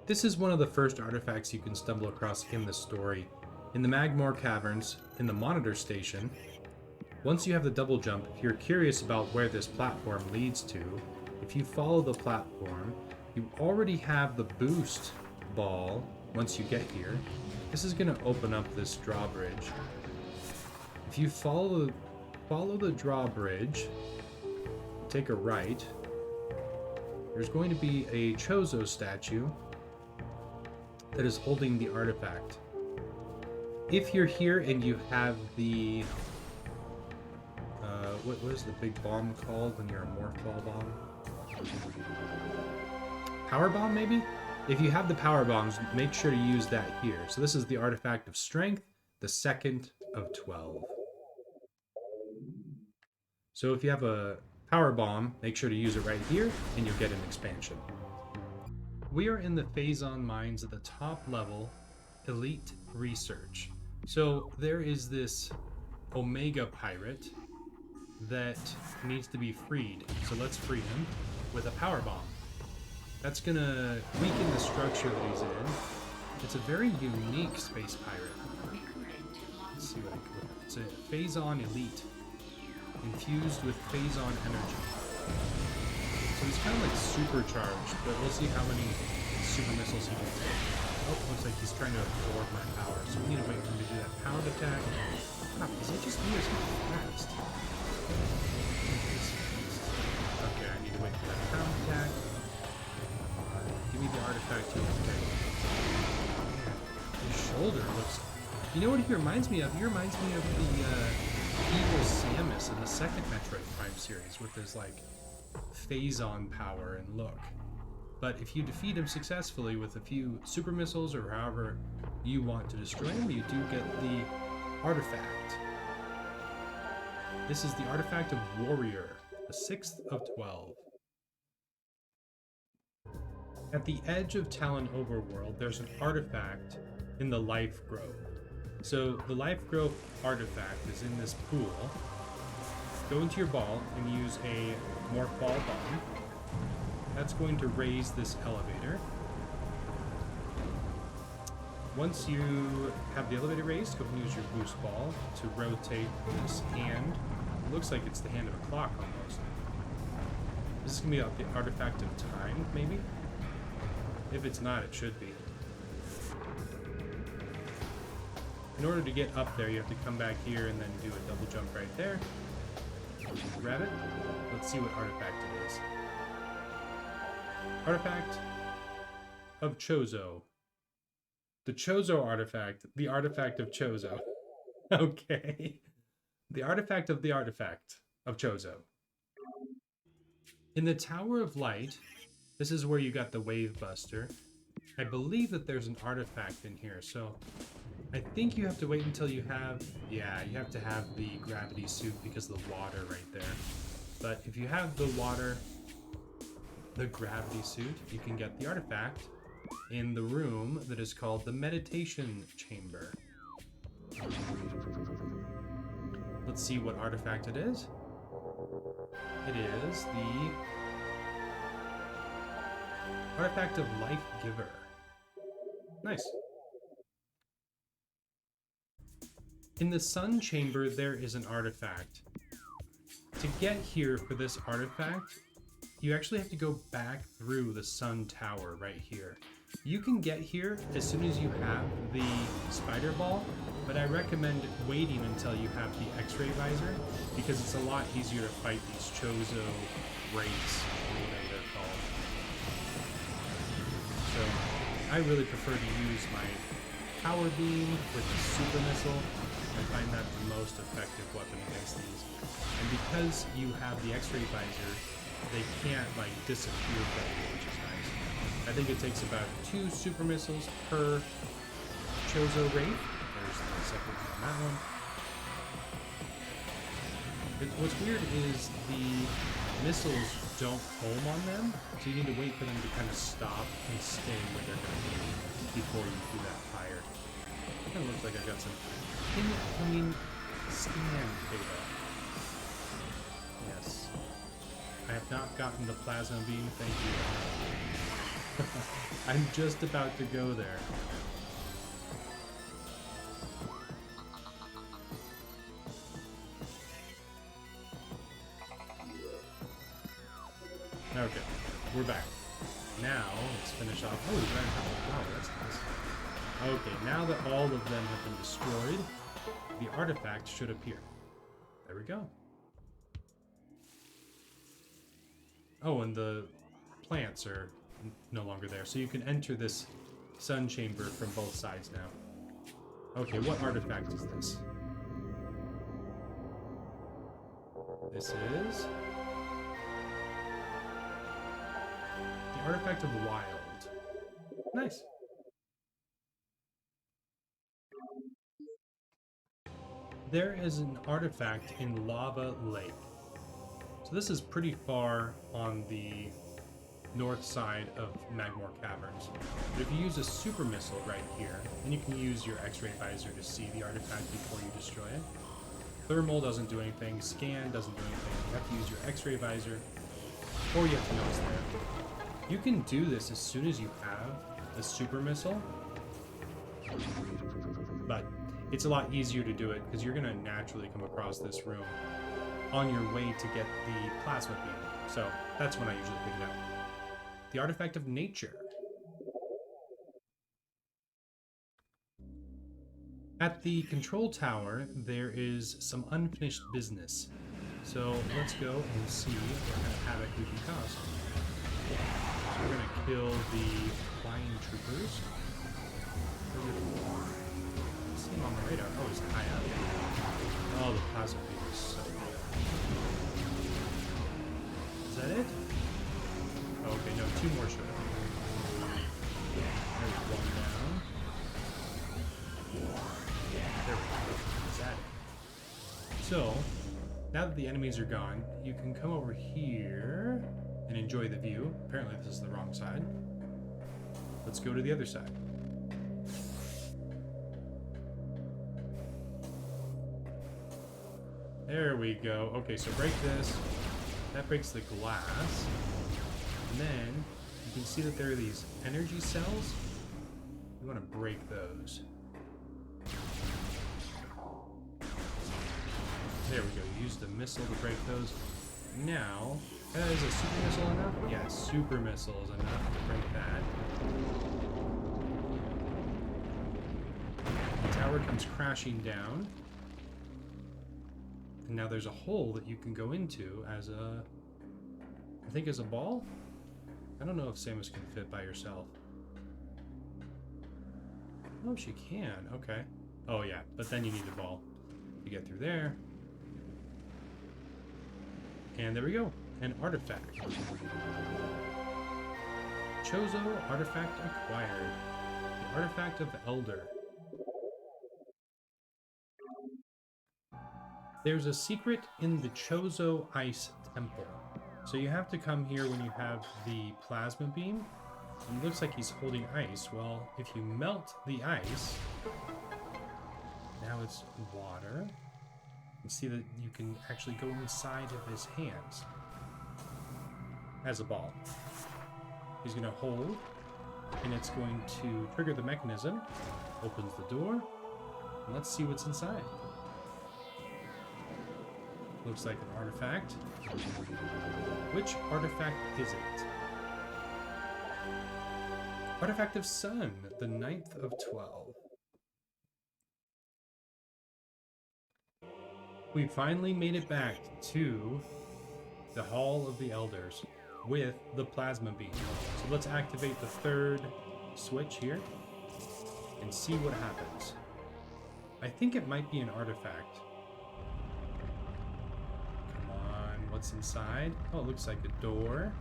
This is one of the first artifacts you can stumble across in the story. In the Magmore Caverns, in the Monitor Station, once you have the double jump, if you're curious about where this platform leads to, if you follow the platform, you already have the boost ball once you get here. This is going to open up this drawbridge. If you follow the drawbridge, take a right, there's going to be a Chozo statue that is holding the artifact. If you're here and you have the what is the big bomb called when you're a morph ball bomb? Power bomb, maybe? If you have the power bombs, make sure to use that here. So this is the artifact of strength, the second of 12. So if you have a power bomb, make sure to use it right here, and you'll get an expansion. We are in the Phazon mines at the top level, Elite Research. So there is this Omega pirate that needs to be freed. So let's free him with a power bomb. That's gonna weaken the structure that he's in. It's a very unique space pirate. Let's see what I can. It's a Phazon Elite, infused with Phazon energy. So he's kind of like supercharged, but we'll see how many super missiles he can take. Oh, looks like he's trying to absorb my power. So we need to wait for him to do that pound attack. Crap, is it just me or is he fast? Okay, I need to wait for that pound attack. Give me the artifact here. Okay. His shoulder looks... You know what he reminds me of? He reminds me of the evil Samus in the second Metroid Prime series with his, like, Phazon power and look. But if you defeat him successfully with a few super missiles or however you want to destroy him, you do get the artifact. This is the artifact of Warrior, the 6th of 12. At the edge of Talon Overworld, there's an artifact in the Life Grove. So the Life Grove artifact is in this pool. Go into your ball and use a Morph Ball Bomb. That's going to raise this elevator. Once you have the elevator raised, go and use your boost ball to rotate this hand. It looks like it's the hand of a clock almost. This is going to be the artifact of time, maybe? If it's not, it should be. In order to get up there, you have to come back here and then do a double jump right there. Grab it. Let's see what artifact it is. Artifact of Chozo. The Chozo artifact. The artifact of Chozo. Okay. The artifact of the artifact of Chozo. In the Tower of Light, this is where you got the Wave Buster. I believe that there's an artifact in here, so I think you have to wait until you have... Yeah, you have to have the gravity suit because of the water right there. But if you have the water, the gravity suit, you can get the artifact in the room that is called the Meditation Chamber. Let's see what artifact it is. It is the artifact of Life Giver. Nice. In the Sun Chamber, there is an artifact. To get here for this artifact, you actually have to go back through the Sun Tower right here. You can get here as soon as you have the Spider Ball, but I recommend waiting until you have the X-ray visor, because it's a lot easier to fight these Chozo wraiths, whatever they're called. So I really prefer to use my power beam with the super missile. I find that the most effective weapon against these. And because you have the X-ray visor, they can't like disappear from you, which is nice. I think it takes about 2 super missiles per Chozo wraith. There's the second on that one. What's weird is the missiles don't home on them, so you need to wait for them to kind of stop and stay where they're going to be before you do that fire. It kind of looks like I've got some incoming scan data. Yes. I have not gotten the plasma beam, thank you. I'm just about to go there. Okay, we're back. Now, let's finish off. Oh, we ran out of power. That's nice. Okay, now that all of them have been destroyed, the artifact should appear. There we go. Oh, and the plants are no longer there, so you can enter this sun chamber from both sides now. Okay, what artifact is this? This is the artifact of wild. Nice. There is an artifact in Lava Lake. So this is pretty far on the north side of Magmore Caverns. But if you use a super missile right here, then you can use your X-ray visor to see the artifact before you destroy it. Thermal doesn't do anything, scan doesn't do anything. You have to use your X-ray visor, or you have to know it's there. You can do this as soon as you have the super missile, but it's a lot easier to do it because you're going to naturally come across this room on your way to get the plasma beam. So that's when I usually pick it up. The artifact of nature. At the control tower, there is some unfinished business. So let's go and see what kind of havoc we can cause. So we're going to kill the flying troopers. See him on the radar. Oh, he's high up. Oh, the plasma beam is so good. Is that it? Oh, okay, no, 2 more should have. There's 1 down. There we go. Is that it? So, now that the enemies are gone, you can come over here and enjoy the view. Apparently this is the wrong side. Let's go to the other side. There we go. Okay, so break this. That breaks the glass. And then you can see that there are these energy cells. You want to break those. There we go. Use the missile to break those. Now, is a super missile enough? Yeah, super missile is enough to break that. The tower comes crashing down. And now there's a hole that you can go into as a... I think as a ball? I don't know if Samus can fit by herself. Oh, she can. Okay. Oh, yeah. But then you need the ball to get through there. And there we go. An artifact. Chozo artifact acquired. The artifact of the Elder. There's a secret in the Chozo Ice Temple. So you have to come here when you have the plasma beam. And it looks like he's holding ice. Well, if you melt the ice, now it's water. You see that you can actually go inside of his hands as a ball. He's going to hold, and it's going to trigger the mechanism, opens the door, and let's see what's inside. Looks like an artifact. Which artifact is it? Artifact of Sun, the 9th of 12. We finally made it back to the Hall of the Elders with the plasma beam. So let's activate the 3rd switch here and see what happens. I think it might be an artifact. Come on, what's inside? Oh, it looks like a door.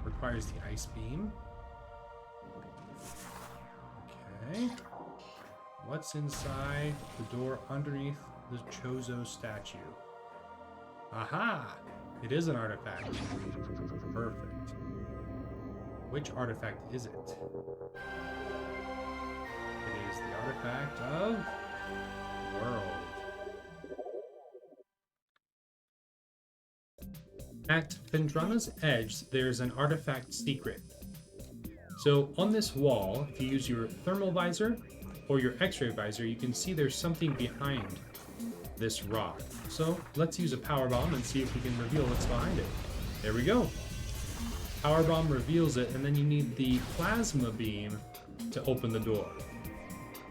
Requires the ice beam. Okay. What's inside the door underneath the Chozo statue? Aha! It is an artifact. Perfect. Which artifact is it? It is the artifact of World. At Phendrana's edge, there's an artifact secret. So on this wall, if you use your thermal visor or your x-ray visor, you can see there's something behind this rock. So let's use a power bomb and see if we can reveal what's behind it. There we go. Power bomb reveals it, and then you need the plasma beam to open the door.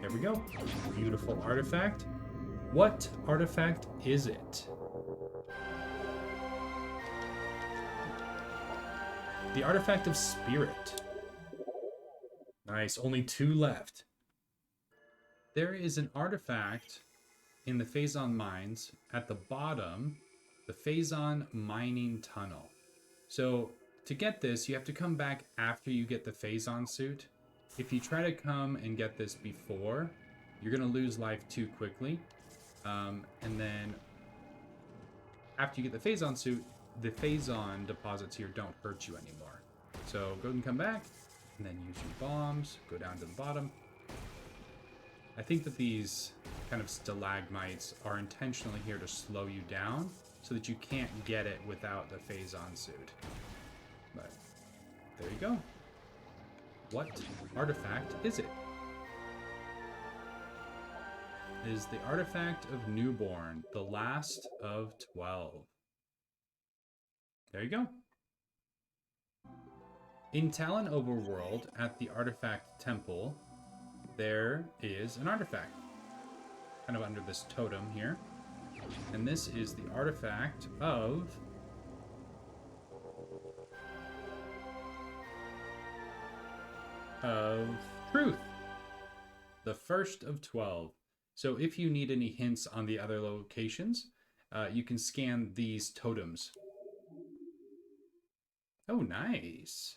There we go. Beautiful artifact. What artifact is it? The artifact of spirit. Nice, only 2 left. There is an artifact in the Phazon mines at the bottom, the Phazon mining tunnel. So to get this, you have to come back after you get the Phazon suit. If you try to come and get this before, you're going to lose life too quickly. And then after you get the Phazon suit, the Phazon deposits here don't hurt you anymore. So go ahead and come back, and then use your bombs, go down to the bottom. I think that these kind of stalagmites are intentionally here to slow you down so that you can't get it without the Phazon suit. But there you go. What artifact is it? It is the artifact of Newborn, the last of 12. There you go. In Talon Overworld, at the Artifact Temple, there is an artifact. Kind of under this totem here. And this is the artifact of... Truth. The first of 12. So if you need any hints on the other locations, you can scan these totems. Oh, nice.